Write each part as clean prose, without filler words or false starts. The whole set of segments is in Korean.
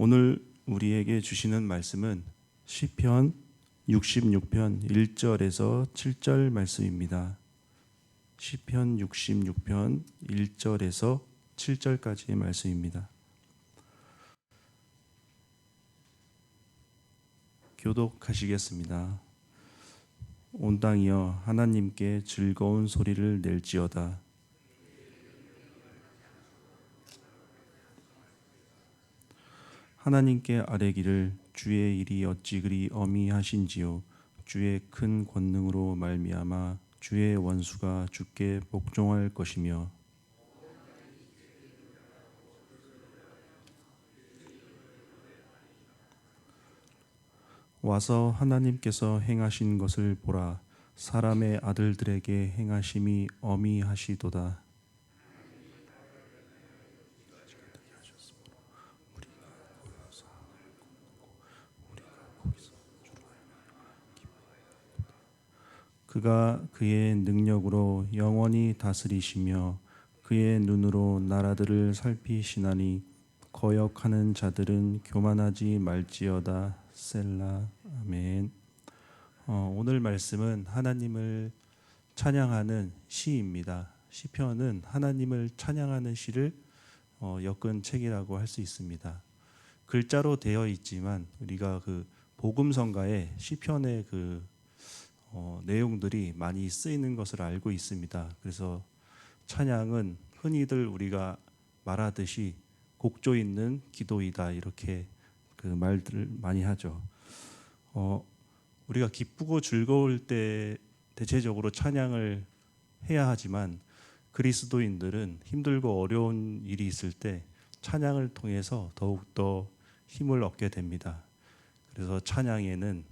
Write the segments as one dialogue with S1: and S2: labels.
S1: 오늘 우리에게 주시는 말씀은 시편 66편 1절에서 7절 말씀입니다. 시편 66편 1절에서 7절까지의 말씀입니다. 교독하시겠습니다. 온 땅이여 하나님께 즐거운 소리를 낼지어다. 하나님께 아뢰기를 주의 일이 어찌 그리 어미하신지요. 주의 큰 권능으로 말미암아 주의 원수가 주께 복종할 것이며 와서 하나님께서 행하신 것을 보라. 사람의 아들들에게 행하심이 어미하시도다. 그가 그의 능력으로 영원히 다스리시며 그의 눈으로 나라들을 살피시나니 거역하는 자들은 교만하지 말지어다. 셀라. 아멘. 오늘 말씀은 하나님을 찬양하는 시입니다. 시편은 하나님을 찬양하는 시를 엮은 책이라고 할 수 있습니다. 글자로 되어 있지만 우리가 그 복음성가에 시편의 내용들이 많이 쓰이는 것을 알고 있습니다. 그래서 찬양은 흔히들 우리가 말하듯이 곡조 있는 기도이다 이렇게 그 말들을 많이 하죠. 우리가 기쁘고 즐거울 때 대체적으로 찬양을 해야 하지만 그리스도인들은 힘들고 어려운 일이 있을 때 찬양을 통해서 더욱더 힘을 얻게 됩니다. 그래서 찬양에는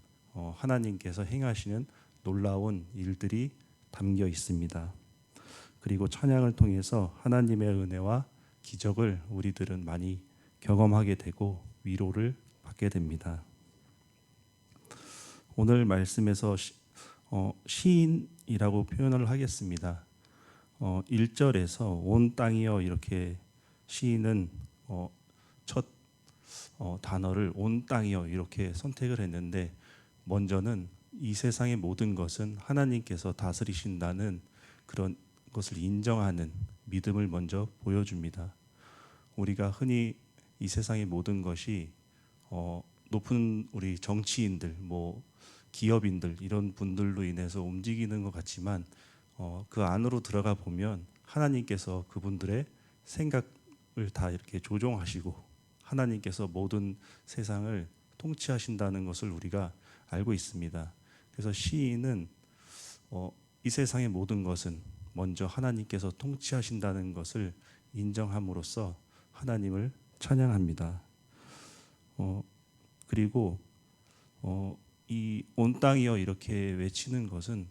S1: 하나님께서 행하시는 놀라운 일들이 담겨 있습니다. 그리고 찬양을 통해서 하나님의 은혜와 기적을 우리들은 많이 경험하게 되고 위로를 받게 됩니다. 오늘 말씀에서 시인이라고 표현을 하겠습니다. 1절에서 온 땅이여 이렇게 시인은 첫 단어를 온 땅이여 이렇게 선택을 했는데 먼저는 이 세상의 모든 것은 하나님께서 다스리신다는 그런 것을 인정하는 믿음을 먼저 보여줍니다. 우리가 흔히 이 세상의 모든 것이 높은 우리 정치인들, 기업인들 이런 분들로 인해서 움직이는 것 같지만 그 안으로 들어가 보면 하나님께서 그분들의 생각을 다 이렇게 조종하시고 하나님께서 모든 세상을 통치하신다는 것을 우리가 알고 있습니다. 그래서 시인은 이 세상의 모든 것은 먼저 하나님께서 통치하신다는 것을 인정함으로써 하나님을 찬양합니다. 그리고 이 온 땅이여 이렇게 외치는 것은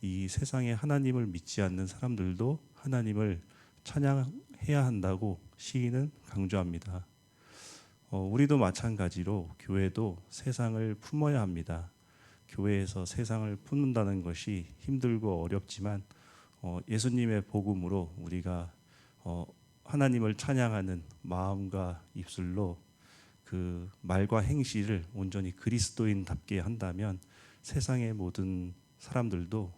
S1: 이 세상에 하나님을 믿지 않는 사람들도 하나님을 찬양해야 한다고 시인은 강조합니다. 우리도 마찬가지로 교회도 세상을 품어야 합니다. 교회에서 세상을 품는다는 것이 힘들고 어렵지만 예수님의 복음으로 우리가 하나님을 찬양하는 마음과 입술로 그 말과 행실을 온전히 그리스도인답게 한다면 세상의 모든 사람들도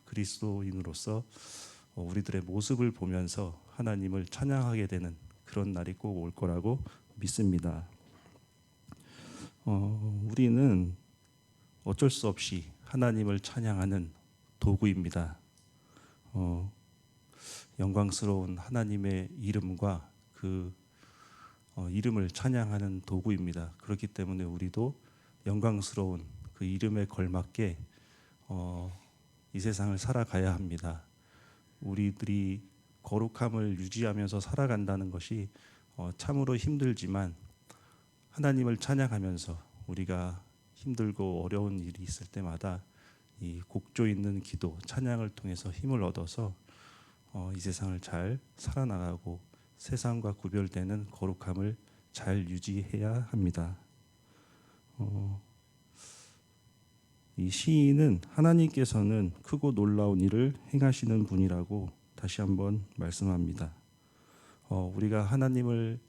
S1: 그리스도인으로서 우리들의 모습을 보면서 하나님을 찬양하게 되는 그런 날이 꼭 올 거라고 믿습니다. 우리는 어쩔 수 없이 하나님을 찬양하는 도구입니다. 영광스러운 하나님의 이름과 그 이름을 찬양하는 도구입니다. 그렇기 때문에 우리도 영광스러운 그 이름에 걸맞게 이 세상을 살아가야 합니다. 우리들이 거룩함을 유지하면서 살아간다는 것이 참으로 힘들지만 하나님을 찬양하면서 우리가 힘들고 어려운 일이 있을 때마다 이 곡조 있는 기도, 찬양을 통해서 힘을 얻어서 이 세상을 잘 살아나가고 세상과 구별되는 거룩함을 잘 유지해야 합니다. 이 시인은 하나님께서는 크고 놀라운 일을 행하시는 분이라고 다시 한번 말씀합니다. 우리가 하나님을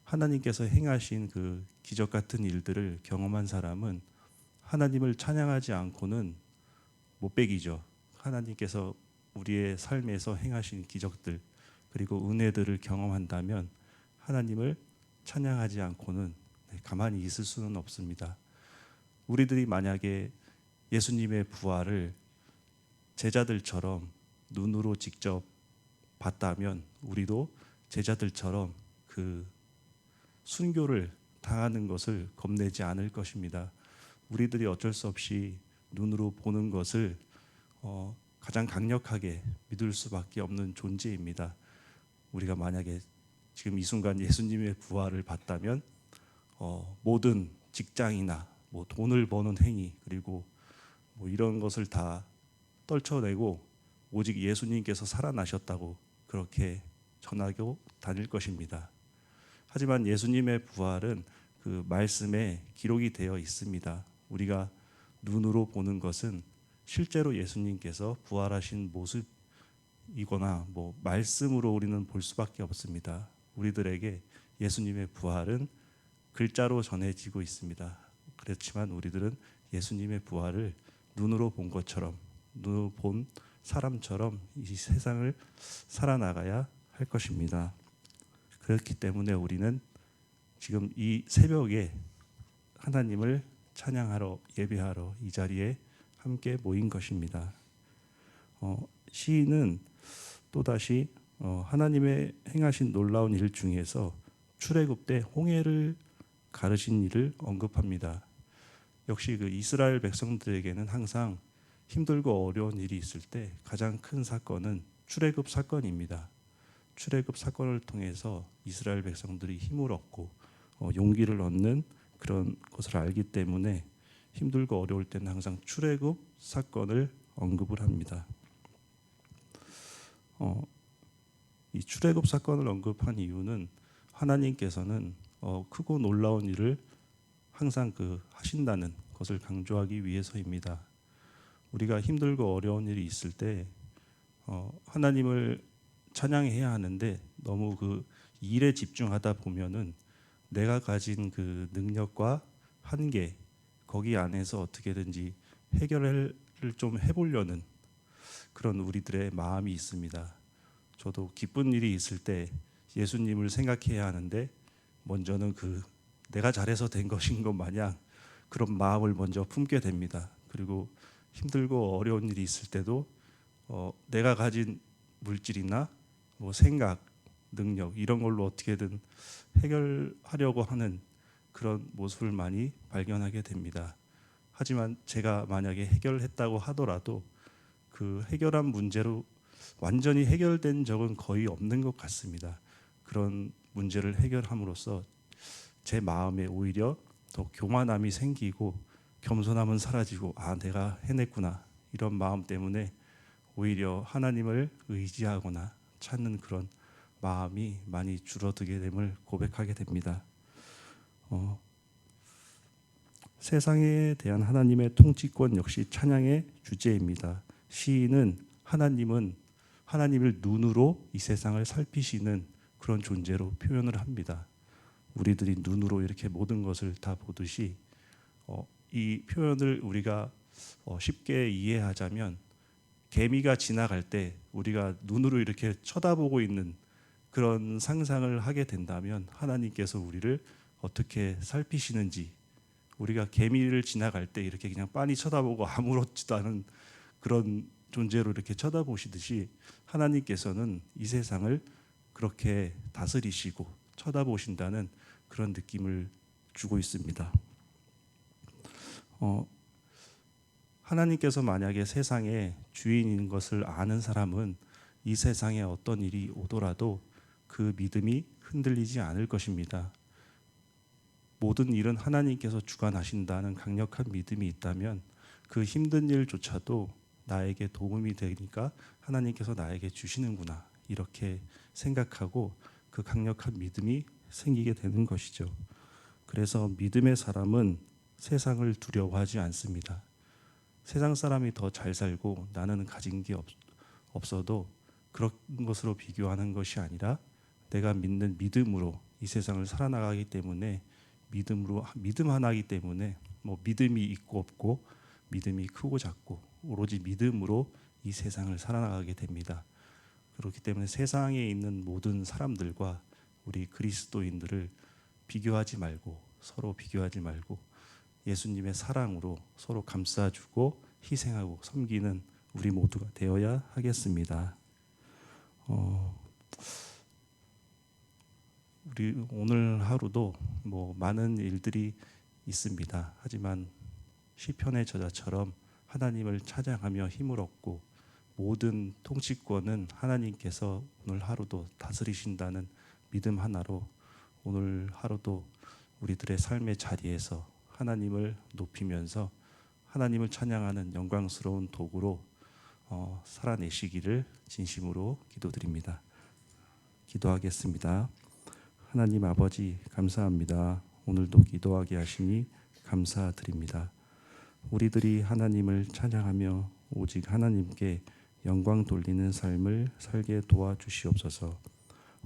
S1: 하나님께서 행하신 그 기적 같은 일들을 경험한 사람은 하나님을 찬양하지 않고는 못 배기죠. 하나님께서 우리의 삶에서 행하신 기적들 그리고 은혜들을 경험한다면 하나님을 찬양하지 않고는 가만히 있을 수는 없습니다. 우리들이 만약에 예수님의 부활을 제자들처럼 눈으로 직접 봤다면 우리도 제자들처럼 그 순교를 당하는 것을 겁내지 않을 것입니다. 우리들이 어쩔 수 없이 눈으로 보는 것을 가장 강력하게 믿을 수밖에 없는 존재입니다. 우리가 만약에 지금 이 순간 예수님의 부활을 봤다면 모든 직장이나 뭐 돈을 버는 행위 그리고 뭐 이런 것을 다 떨쳐내고 오직 예수님께서 살아나셨다고 그렇게 전하고 다닐 것입니다. 하지만 예수님의 부활은 그 말씀에 기록이 되어 있습니다. 우리가 눈으로 보는 것은 실제로 예수님께서 부활하신 모습이거나 뭐 말씀으로 우리는 볼 수밖에 없습니다. 우리들에게 예수님의 부활은 글자로 전해지고 있습니다. 그렇지만 우리들은 예수님의 부활을 눈으로 본 것처럼 눈으로 본 사람처럼 이 세상을 살아나가야 할 것입니다. 그렇기 때문에 우리는 지금 이 새벽에 하나님을 찬양하러 예배하러 이 자리에 함께 모인 것입니다. 시인은 또다시 하나님의 행하신 놀라운 일 중에서 출애굽 때 홍해를 가르신 일을 언급합니다. 역시 그 이스라엘 백성들에게는 항상 힘들고 어려운 일이 있을 때 가장 큰 사건은 출애굽 사건입니다. 출애굽 사건을 통해서 이스라엘 백성들이 힘을 얻고 용기를 얻는 그런 것을 알기 때문에 힘들고 어려울 때는 항상 출애굽 사건을 언급을 합니다. 이 출애굽 사건을 언급한 이유는 하나님께서는 크고 놀라운 일을 항상 하신다는 것을 강조하기 위해서입니다. 우리가 힘들고 어려운 일이 있을 때 하나님을 찬양해야 하는데 너무 그 일에 집중하다 보면은 내가 가진 그 능력과 한계 거기 안에서 어떻게든지 해결을 좀 해보려는 그런 우리들의 마음이 있습니다. 저도 기쁜 일이 있을 때 예수님을 생각해야 하는데 먼저는 내가 잘해서 된 것인 것 마냥 그런 마음을 먼저 품게 됩니다. 그리고 힘들고 어려운 일이 있을 때도 내가 가진 물질이나 뭐 생각, 능력 이런 걸로 어떻게든 해결하려고 하는 그런 모습을 많이 발견하게 됩니다. 하지만 제가 만약에 해결했다고 하더라도 그 해결한 문제로 완전히 해결된 적은 거의 없는 것 같습니다. 그런 문제를 해결함으로써 제 마음에 오히려 더 교만함이 생기고 겸손함은 사라지고 내가 해냈구나 이런 마음 때문에 오히려 하나님을 의지하거나 찾는 그런 마음이 많이 줄어들게 됨을 고백하게 됩니다. 세상에 대한 하나님의 통치권 역시 찬양의 주제입니다. 시인은 하나님을 눈으로 이 세상을 살피시는 그런 존재로 표현을 합니다. 우리들이 눈으로 이렇게 모든 것을 다 보듯이 이 표현을 우리가 쉽게 이해하자면 개미가 지나갈 때 우리가 눈으로 이렇게 쳐다보고 있는 그런 상상을 하게 된다면 하나님께서 우리를 어떻게 살피시는지 우리가 개미를 지나갈 때 이렇게 그냥 빤히 쳐다보고 아무렇지도 않은 그런 존재로 이렇게 쳐다보시듯이 하나님께서는 이 세상을 그렇게 다스리시고 쳐다보신다는 그런 느낌을 주고 있습니다. 하나님께서 만약에 세상의 주인인 것을 아는 사람은 이 세상에 어떤 일이 오더라도 그 믿음이 흔들리지 않을 것입니다. 모든 일은 하나님께서 주관하신다는 강력한 믿음이 있다면 그 힘든 일조차도 나에게 도움이 되니까 하나님께서 나에게 주시는구나 이렇게 생각하고 그 강력한 믿음이 생기게 되는 것이죠. 그래서 믿음의 사람은 세상을 두려워하지 않습니다. 세상 사람이 더 잘 살고 나는 가진 게 없어도 그런 것으로 비교하는 것이 아니라 내가 믿는 믿음으로 이 세상을 살아나가기 때문에 믿음 하나이기 때문에 뭐 믿음이 있고 없고 믿음이 크고 작고 오로지 믿음으로 이 세상을 살아나가게 됩니다. 그렇기 때문에 세상에 있는 모든 사람들과 우리 그리스도인들을 비교하지 말고 서로 비교하지 말고 예수님의 사랑으로 서로 감싸주고 희생하고 섬기는 우리 모두가 되어야 하겠습니다. 우리 오늘 하루도 뭐 많은 일들이 있습니다. 하지만 시편의 저자처럼 하나님을 찬양하며 힘을 얻고 모든 통치권은 하나님께서 오늘 하루도 다스리신다는 믿음 하나로 오늘 하루도 우리들의 삶의 자리에서 하나님을 높이면서 하나님을 찬양하는 영광스러운 도구로 살아내시기를 진심으로 기도드립니다. 기도하겠습니다. 하나님 아버지 감사합니다. 오늘도 기도하게 하시니 감사드립니다. 우리들이 하나님을 찬양하며 오직 하나님께 영광 돌리는 삶을 살게 도와주시옵소서.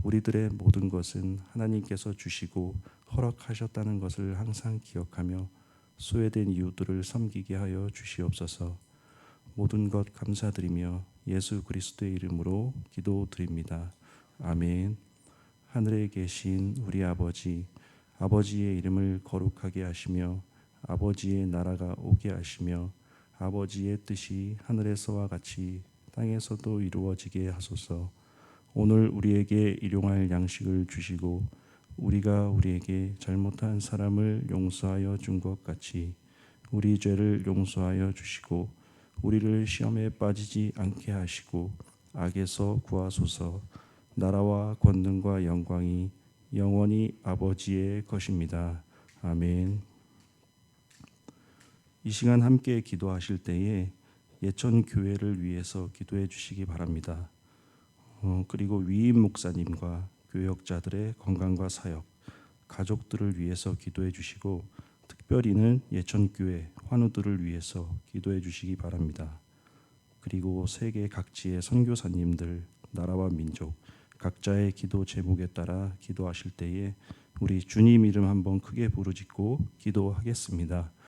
S1: 우리들의 모든 것은 하나님께서 주시고 허락하셨다는 것을 항상 기억하며 소외된 이웃들을 섬기게 하여 주시옵소서. 모든 것 감사드리며 예수 그리스도의 이름으로 기도드립니다. 아멘. 하늘에 계신 우리 아버지, 아버지의 이름을 거룩하게 하시며 아버지의 나라가 오게 하시며 아버지의 뜻이 하늘에서와 같이 땅에서도 이루어지게 하소서. 오늘 우리에게 일용할 양식을 주시고 우리가 우리에게 잘못한 사람을 용서하여 준 것 같이 우리 죄를 용서하여 주시고 우리를 시험에 빠지지 않게 하시고 악에서 구하소서. 나라와 권능과 영광이 영원히 아버지의 것입니다. 아멘. 이 시간 함께 기도하실 때에 예천 교회를 위해서 기도해 주시기 바랍니다. 그리고 위임 목사님과 교역자들의 건강과 사역, 가족들을 위해서 기도해 주시고 특별히는 예천교회 환우들을 위해서 기도해 주시기 바랍니다. 그리고 세계 각지의 선교사님들, 나라와 민족 각자의 기도 제목에 따라 기도하실 때에 우리 주님 이름 한번 크게 부르짖고 기도하겠습니다.